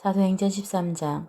사도행전 13장.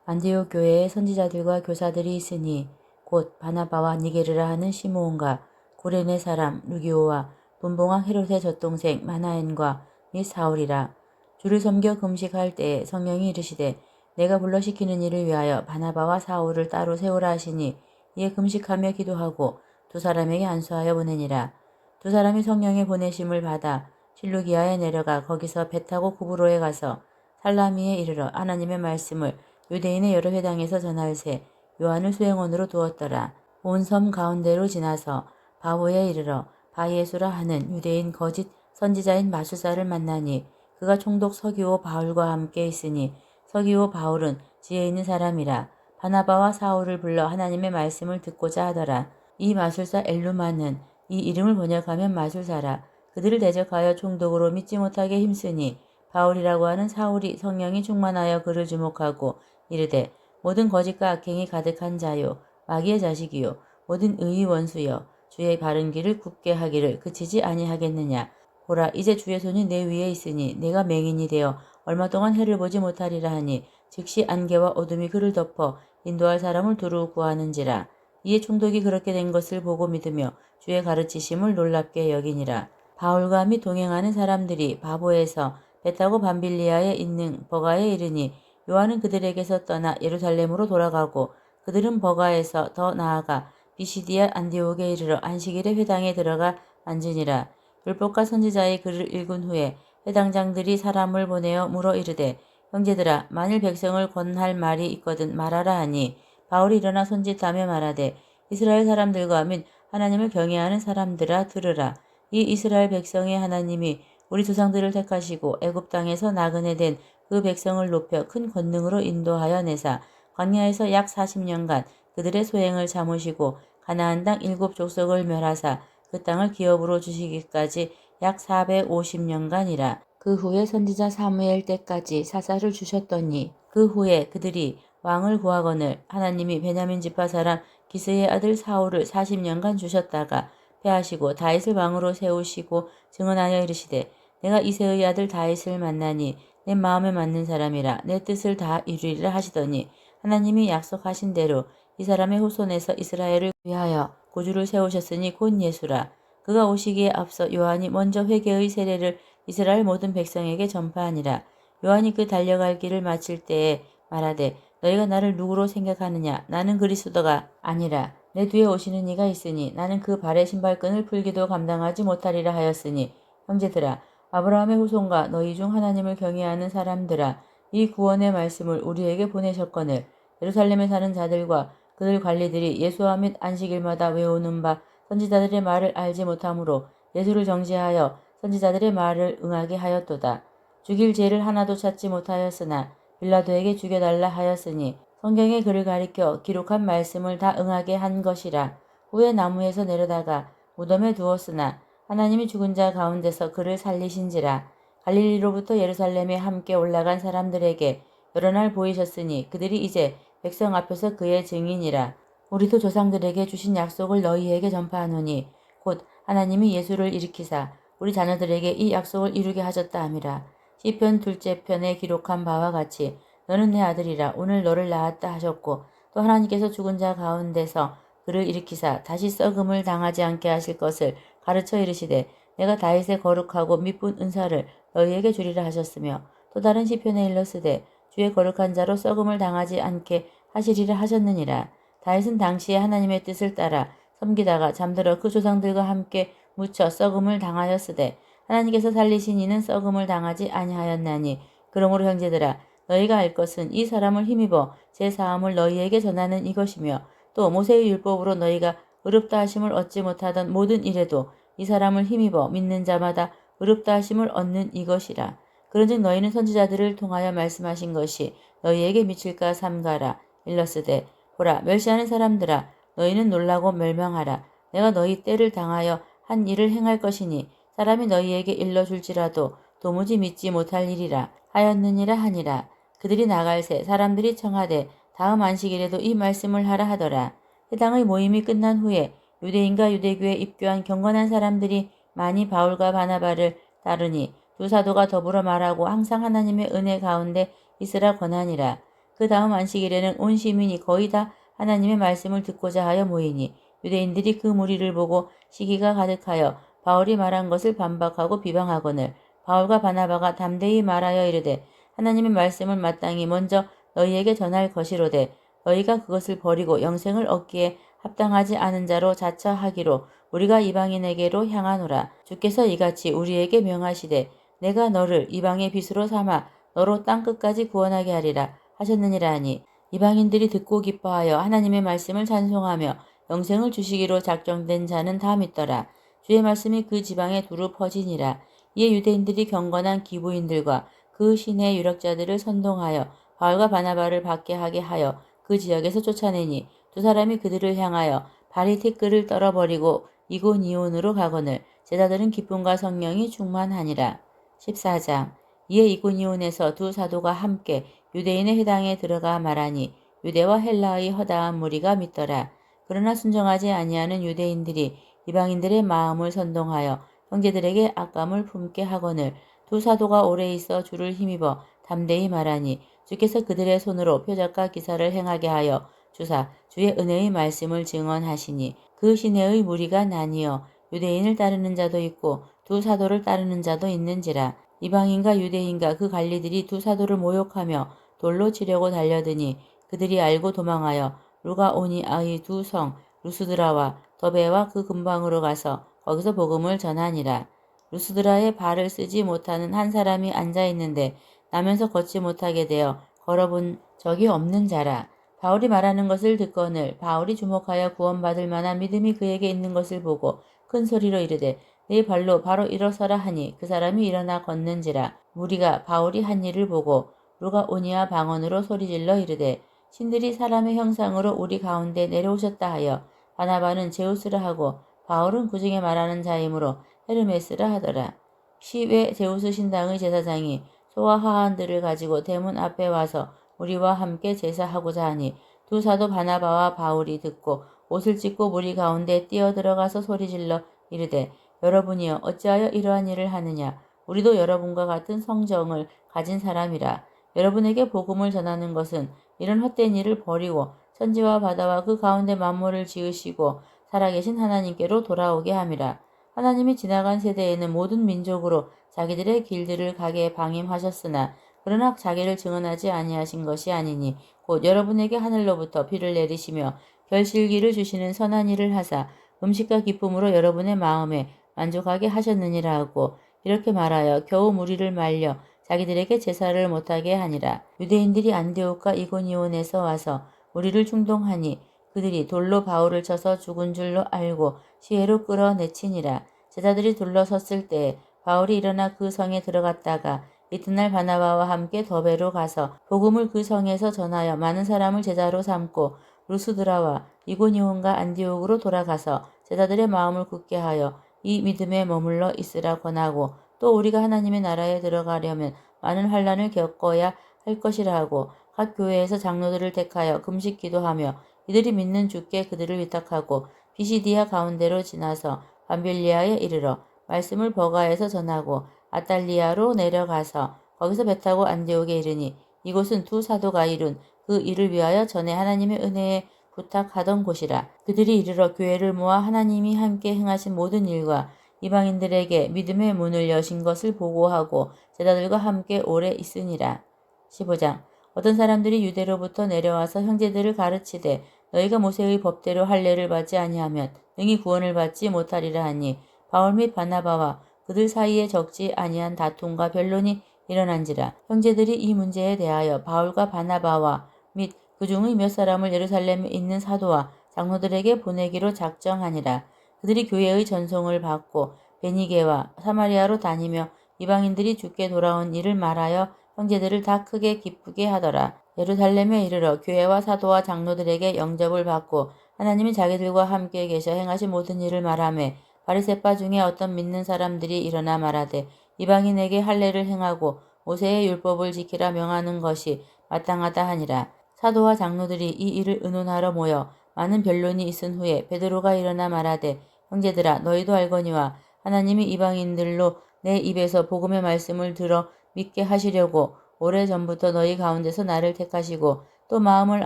안디옥 교회에 선지자들과 교사들이 있으니 곧 바나바와 니게르라 하는 시므온과 구레네 사람 루기오와 분봉왕 헤롯의 젖동생 마나엔과 및 사울이라. 주를 섬겨 금식할 때에 성령이 이르시되 내가 불러시키는 일을 위하여 바나바와 사울을 따로 세우라 하시니 이에 금식하며 기도하고 두 사람에게 안수하여 보내니라. 두 사람이 성령의 보내심을 받아 실루기아에 내려가 거기서 배 타고 구브로에 가서 살라미에 이르러 하나님의 말씀을 유대인의 여러 회당에서 전할세 요한을 수행원으로 두었더라. 온 섬 가운데로 지나서 바호에 이르러 바예수라 하는 유대인 거짓 선지자인 마술사를 만나니 그가 총독 서기오 바울과 함께 있으니 서기오 바울은 지혜 있는 사람이라. 바나바와 사울을 불러 하나님의 말씀을 듣고자 하더라. 이 마술사 엘루마는 이 이름을 번역하면 마술사라. 그들을 대적하여 총독으로 믿지 못하게 힘쓰니 바울이라고 하는 사울이 성령이 충만하여 그를 주목하고 이르되 모든 거짓과 악행이 가득한 자요 마귀의 자식이요 모든 의의 원수여 주의 바른 길을 굽게 하기를 그치지 아니하겠느냐. 보라 이제 주의 손이 내 위에 있으니 내가 맹인이 되어 얼마 동안 해를 보지 못하리라 하니 즉시 안개와 어둠이 그를 덮어 인도할 사람을 두루 구하는지라. 이에 총독이 그렇게 된 것을 보고 믿으며 주의 가르치심을 놀랍게 여기니라. 바울과 및 동행하는 사람들이 바보에서 배 타고 밤빌리아에 있는 버가에 이르니 요한은 그들에게서 떠나 예루살렘으로 돌아가고 그들은 버가에서 더 나아가 비시디아 안디옥에 이르러 안식일에 회당에 들어가 앉으니라. 율법과 선지자의 글을 읽은 후에 회당장들이 사람을 보내어 물어 이르되 형제들아 만일 백성을 권할 말이 있거든 말하라 하니 바울이 일어나 손짓하며 말하되 이스라엘 사람들과 및 하나님을 경외하는 사람들아 들으라. 이 이스라엘 백성의 하나님이 우리 조상들을 택하시고 애굽 땅에서 나그네 된 그 백성을 높여 큰 권능으로 인도하여 내사 광야에서 약 40년간 그들의 소행을 참으시고 가나안 땅 7족속을 멸하사 그 땅을 기업으로 주시기까지 약 450년간이라. 그 후에 선지자 사무엘 때까지 사사를 주셨더니 그 후에 그들이 왕을 구하거늘 하나님이 베냐민 지파 사람 기스의 아들 사울을 40년간 주셨다가 패하시고 다윗을 왕으로 세우시고 증언하여 이르시되 내가 이새의 아들 다윗을 만나니 내 마음에 맞는 사람이라 내 뜻을 다 이루리라 하시더니 하나님이 약속하신 대로 이 사람의 후손에서 이스라엘을 위하여 구주를 세우셨으니 곧 예수라. 그가 오시기에 앞서 요한이 먼저 회개의 세례를 이스라엘 모든 백성에게 전파하니라. 요한이 그 달려갈 길을 마칠 때에 말하되 너희가 나를 누구로 생각하느냐 나는 그리스도가 아니라 내 뒤에 오시는 이가 있으니 나는 그 발의 신발끈을 풀기도 감당하지 못하리라 하였으니 형제들아 아브라함의 후손과 너희 중 하나님을 경외하는 사람들아 이 구원의 말씀을 우리에게 보내셨거늘 예루살렘에 사는 자들과 그들 관리들이 예수와 및 안식일마다 외우는 바 선지자들의 말을 알지 못하므로 예수를 정죄하여 선지자들의 말을 응하게 하였도다. 죽일 죄를 하나도 찾지 못하였으나 빌라도에게 죽여달라 하였으니 성경의 글을 가리켜 기록한 말씀을 다 응하게 한 것이라. 후에 나무에서 내려다가 무덤에 두었으나 하나님이 죽은 자 가운데서 그를 살리신지라. 갈릴리로부터 예루살렘에 함께 올라간 사람들에게 여러 날 보이셨으니 그들이 이제 백성 앞에서 그의 증인이라. 우리도 조상들에게 주신 약속을 너희에게 전파하노니 곧 하나님이 예수를 일으키사 우리 자녀들에게 이 약속을 이루게 하셨다 함이라. 시편 둘째 편에 기록한 바와 같이 너는 내 아들이라 오늘 너를 낳았다 하셨고 또 하나님께서 죽은 자 가운데서 그를 일으키사 다시 썩음을 당하지 않게 하실 것을 가르쳐 이르시되 내가 다윗의 거룩하고 미쁜 은사를 너희에게 주리라 하셨으며 또 다른 시편에 일렀으되 주의 거룩한 자로 썩음을 당하지 않게 하시리라 하셨느니라. 다윗은 당시에 하나님의 뜻을 따라 섬기다가 잠들어 그 조상들과 함께 묻혀 썩음을 당하였으되 하나님께서 살리신 이는 썩음을 당하지 아니하였나니 그러므로 형제들아 너희가 알 것은 이 사람을 힘입어 제 사함을 너희에게 전하는 이것이며 또 모세의 율법으로 너희가 의롭다 하심을 얻지 못하던 모든 일에도 이 사람을 힘입어 믿는 자마다 의롭다 하심을 얻는 이것이라. 그런즉 너희는 선지자들을 통하여 말씀하신 것이 너희에게 미칠까 삼가라. 일러스되 보라 멸시하는 사람들아 너희는 놀라고 멸망하라. 내가 너희 때를 당하여 한 일을 행할 것이니 사람이 너희에게 일러줄지라도 도무지 믿지 못할 일이라 하였느니라 하니라. 그들이 나갈새 사람들이 청하되 다음 안식일에도 이 말씀을 하라 하더라. 회당의 모임이 끝난 후에 유대인과 유대교에 입교한 경건한 사람들이 많이 바울과 바나바를 따르니 두 사도가 더불어 말하고 항상 하나님의 은혜 가운데 있으라 권하니라. 그 다음 안식일에는 온 시민이 거의 다 하나님의 말씀을 듣고자 하여 모이니 유대인들이 그 무리를 보고 시기가 가득하여 바울이 말한 것을 반박하고 비방하거늘 바울과 바나바가 담대히 말하여 이르되 하나님의 말씀을 마땅히 먼저 너희에게 전할 것이로되 너희가 그것을 버리고 영생을 얻기에 합당하지 않은 자로 자처하기로 우리가 이방인에게로 향하노라. 주께서 이같이 우리에게 명하시되 내가 너를 이방의 빚으로 삼아 너로 땅끝까지 구원하게 하리라 하셨느니라 하니 이방인들이 듣고 기뻐하여 하나님의 말씀을 찬송하며 영생을 주시기로 작정된 자는 다 믿더라. 주의 말씀이 그 지방에 두루 퍼지니라. 이에 유대인들이 경건한 기부인들과 그 신의 유력자들을 선동하여 바울과 바나바를 밖에 하게 하여 그 지역에서 쫓아내니 두 사람이 그들을 향하여 발이 티끌을 떨어버리고 이고니온으로 가거늘 제자들은 기쁨과 성령이 충만하니라. 14장 이에 이고니온에서 두 사도가 함께 유대인의 회당에 들어가 말하니 유대와 헬라의 허다한 무리가 믿더라. 그러나 순종하지 아니하는 유대인들이 이방인들의 마음을 선동하여 형제들에게 악감을 품게 하거늘 두 사도가 오래 있어 주를 힘입어 담대히 말하니 주께서 그들의 손으로 표적과 기사를 행하게 하여 주사 주의 은혜의 말씀을 증언하시니 그 시내의 무리가 나뉘어 유대인을 따르는 자도 있고 두 사도를 따르는 자도 있는지라. 이방인과 유대인과 그 관리들이 두 사도를 모욕하며 돌로 치려고 달려드니 그들이 알고 도망하여 루가오니아의 두 성 루스드라와 더베와 그 근방으로 가서 거기서 복음을 전하니라. 루스드라에 발을 쓰지 못하는 한 사람이 앉아 있는데 나면서 걷지 못하게 되어 걸어본 적이 없는 자라. 바울이 말하는 것을 듣거늘 바울이 주목하여 구원받을 만한 믿음이 그에게 있는 것을 보고 큰 소리로 이르되 네 발로 바로 일어서라 하니 그 사람이 일어나 걷는지라. 무리가 바울이 한 일을 보고 루가오니아 방언으로 소리질러 이르되 신들이 사람의 형상으로 우리 가운데 내려오셨다 하여 바나바는 제우스라 하고 바울은 그 중에 말하는 자이므로 헤르메스라 하더라. 시외 제우스 신당의 제사장이 소와 하한들을 가지고 대문 앞에 와서 우리와 함께 제사하고자 하니 두 사도 바나바와 바울이 듣고 옷을 찢고 무리 가운데 뛰어들어가서 소리질러 이르되 여러분이여 어찌하여 이러한 일을 하느냐. 우리도 여러분과 같은 성정을 가진 사람이라. 여러분에게 복음을 전하는 것은 이런 헛된 일을 버리고 천지와 바다와 그 가운데 만물을 지으시고 살아계신 하나님께로 돌아오게 함이라. 하나님이 지나간 세대에는 모든 민족으로 자기들의 길들을 가게 방임하셨으나 그러나 자기를 증언하지 아니하신 것이 아니니 곧 여러분에게 하늘로부터 비를 내리시며 결실기를 주시는 선한 일을 하사 음식과 기쁨으로 여러분의 마음에 만족하게 하셨느니라 하고 이렇게 말하여 겨우 무리를 말려 자기들에게 제사를 못하게 하니라. 유대인들이 안디옥과 이고니온에서 와서 우리를 충동하니 그들이 돌로 바울을 쳐서 죽은 줄로 알고 시외로 끌어내치니라. 제자들이 둘러섰을 때에 바울이 일어나 그 성에 들어갔다가 이튿날 바나바와 함께 더베로 가서 복음을 그 성에서 전하여 많은 사람을 제자로 삼고 루스드라와 이고니온과 안디옥으로 돌아가서 제자들의 마음을 굳게 하여 이 믿음에 머물러 있으라 권하고 또 우리가 하나님의 나라에 들어가려면 많은 환난을 겪어야 할 것이라 하고 각 교회에서 장로들을 택하여 금식 기도하며 이들이 믿는 주께 그들을 위탁하고 비시디아 가운데로 지나서 밤빌리아에 이르러 말씀을 버가에서 전하고 아달리아로 내려가서 거기서 배 타고 안디옥에 이르니 이곳은 두 사도가 이룬 그 일을 위하여 전에 하나님의 은혜에 부탁하던 곳이라. 그들이 이르러 교회를 모아 하나님이 함께 행하신 모든 일과 이방인들에게 믿음의 문을 여신 것을 보고하고 제자들과 함께 오래 있으니라. 15장 어떤 사람들이 유대로부터 내려와서 형제들을 가르치되 너희가 모세의 법대로 할례를 받지 아니하면 능히 구원을 받지 못하리라 하니 바울 및 바나바와 그들 사이에 적지 아니한 다툼과 변론이 일어난지라. 형제들이 이 문제에 대하여 바울과 바나바와 및 그 중의 몇 사람을 예루살렘에 있는 사도와 장로들에게 보내기로 작정하니라. 그들이 교회의 전송을 받고 베니게와 사마리아로 다니며 이방인들이 주께 돌아온 일을 말하여 형제들을 다 크게 기쁘게 하더라. 예루살렘에 이르러 교회와 사도와 장로들에게 영접을 받고 하나님이 자기들과 함께 계셔 행하신 모든 일을 말하며 바리새파 중에 어떤 믿는 사람들이 일어나 말하되 이방인에게 할례를 행하고 모세의 율법을 지키라 명하는 것이 마땅하다 하니라. 사도와 장로들이 이 일을 의논하러 모여 많은 변론이 있은 후에 베드로가 일어나 말하되 형제들아 너희도 알거니와 하나님이 이방인들로 내 입에서 복음의 말씀을 들어 믿게 하시려고 오래전부터 너희 가운데서 나를 택하시고 또 마음을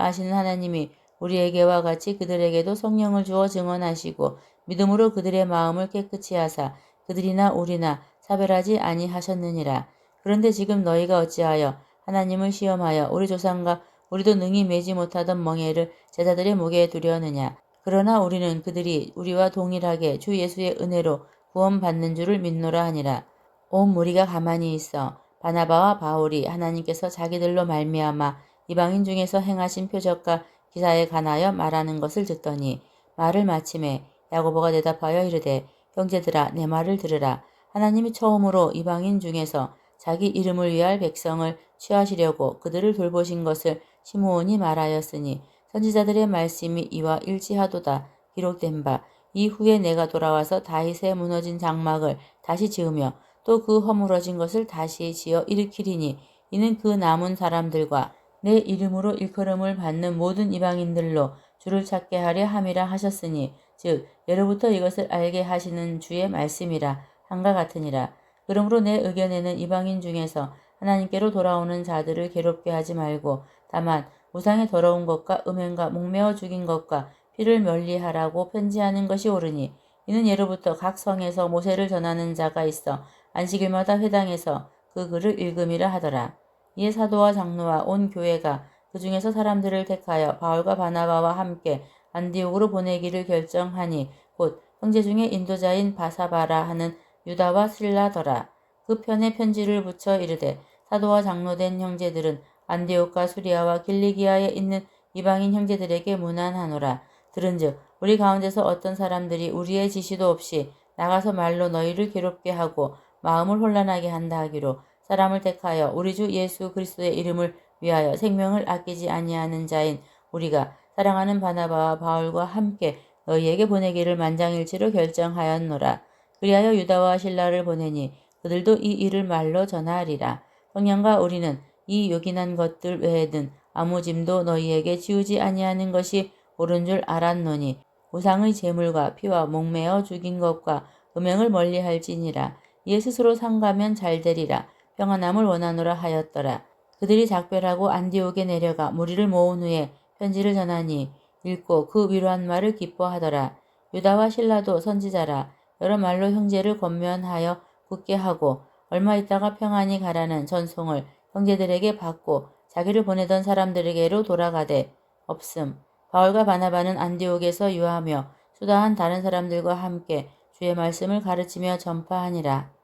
아시는 하나님이 우리에게와 같이 그들에게도 성령을 주어 증언하시고 믿음으로 그들의 마음을 깨끗이 하사 그들이나 우리나 차별하지 아니하셨느니라. 그런데 지금 너희가 어찌하여 하나님을 시험하여 우리 조상과 우리도 능히 매지 못하던 멍에를 제자들의 목에 두려느냐. 그러나 우리는 그들이 우리와 동일하게 주 예수의 은혜로 구원받는 줄을 믿노라 하니라. 온 무리가 가만히 있어 바나바와 바울이 하나님께서 자기들로 말미암아 이방인 중에서 행하신 표적과 기사에 관하여 말하는 것을 듣더니 말을 마침에 야고보가 대답하여 이르되 형제들아 내 말을 들으라. 하나님이 처음으로 이방인 중에서 자기 이름을 위할 백성을 취하시려고 그들을 돌보신 것을 시므온이 말하였으니 선지자들의 말씀이 이와 일치하도다. 기록된 바 이후에 내가 돌아와서 다윗의 무너진 장막을 다시 지으며 또 그 허물어진 것을 다시 지어 일으키리니 이는 그 남은 사람들과 내 이름으로 일컬음을 받는 모든 이방인들로 주를 찾게 하려 함이라 하셨으니 즉 예로부터 이것을 알게 하시는 주의 말씀이라 한가 같으니라. 그러므로 내 의견에는 이방인 중에서 하나님께로 돌아오는 자들을 괴롭게 하지 말고 다만 우상의 더러운 것과 음행과 목매어 죽인 것과 피를 면리하라고 편지하는 것이 옳으니 이는 예로부터 각 성에서 모세를 전하는 자가 있어 안식일마다 회당에서 그 글을 읽음이라 하더라. 이에 사도와 장로와 온 교회가 그 중에서 사람들을 택하여 바울과 바나바와 함께 안디옥으로 보내기를 결정하니 곧 형제 중에 인도자인 바사바라 하는 유다와 실라더라. 그 편에 편지를 붙여 이르되 사도와 장로된 형제들은 안디옥과 수리아와 길리기아에 있는 이방인 형제들에게 문안하노라. 들은즉 우리 가운데서 어떤 사람들이 우리의 지시도 없이 나가서 말로 너희를 괴롭게 하고 마음을 혼란하게 한다 하기로 사람을 택하여 우리 주 예수 그리스도의 이름을 위하여 생명을 아끼지 아니하는 자인 우리가 사랑하는 바나바와 바울과 함께 너희에게 보내기를 만장일치로 결정하였노라. 그리하여 유다와 실라를 보내니 그들도 이 일을 말로 전하리라. 성령과 우리는 이 요긴한 것들 외에는 아무 짐도 너희에게 지우지 아니하는 것이 옳은 줄 알았노니 우상의 제물과 피와 목매어 죽인 것과 음행을 멀리할지니라. 이에 스스로 상가면 잘되리라. 평안함을 원하노라 하였더라. 그들이 작별하고 안디옥에 내려가 무리를 모은 후에 편지를 전하니 읽고 그 위로한 말을 기뻐하더라. 유다와 실라도 선지자라. 여러 말로 형제를 권면하여 굳게 하고 얼마 있다가 평안히 가라는 전송을 형제들에게 받고 자기를 보내던 사람들에게로 돌아가되 없음. 바울과 바나바는 안디옥에서 유하며 수다한 다른 사람들과 함께 주의 말씀을 가르치며 전파하니라.